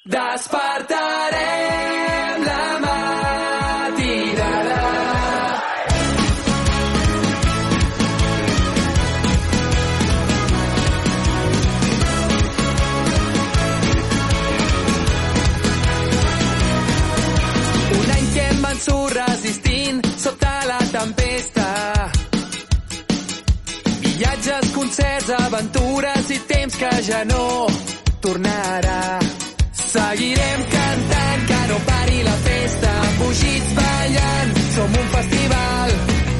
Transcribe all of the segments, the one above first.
Despertarem la matinada. Un any que hem vençut resistint sota la tempesta. Viatges, concerts, aventures i temps que ja no tornarà. Seguirem cantant, que no pari la festa, embogits ballant, som un festival.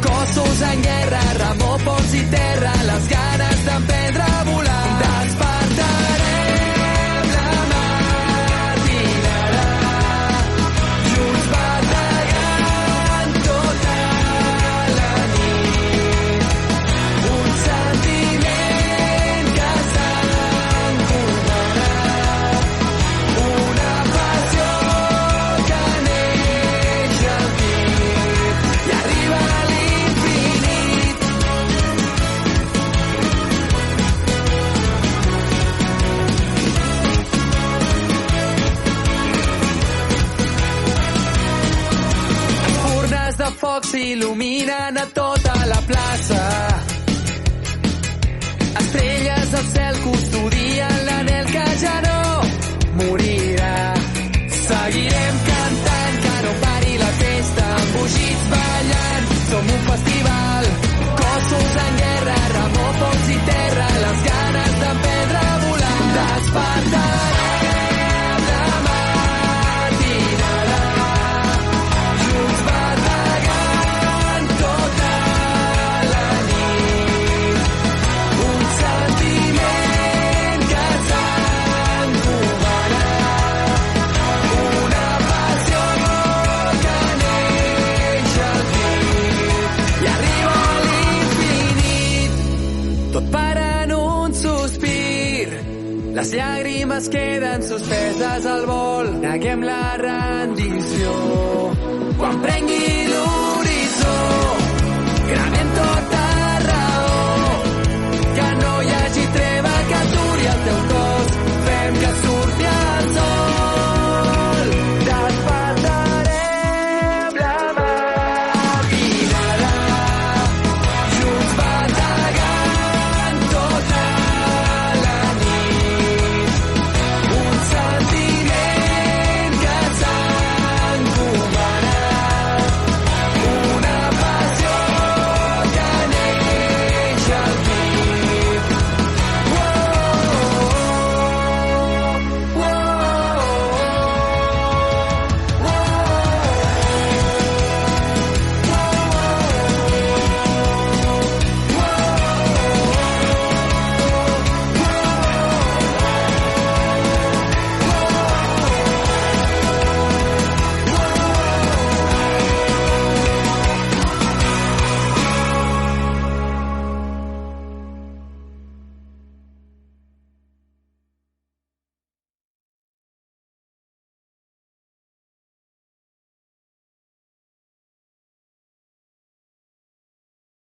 Cossos en guerra, remor, pols i terra, les ganes d'emprendre a volar. Despertarem la matinada, junts bategant tota la nit. Un sentiment que s'encomanarà, una passió que neix al pit i arriba a l'infinit. Espurnes de foc s'il·luminen a tota la plaça. Estrelles al cel custodien l'anhel que ja no morirà. Seguirem cantant, que no pari la festa, embogits ballant, som un festival. Cossos en guerra, remor, pols i terra, les ganes d'emprendre a volar. Despertarem la matinada, junts bategant tota la nit. Un sentiment que s'encomanarà, una passió que neix al pit i arriba a l'infinit. Tot para en un sospir, les llàgrimes queden suspeses al vol. Neguem la rendició quan prengui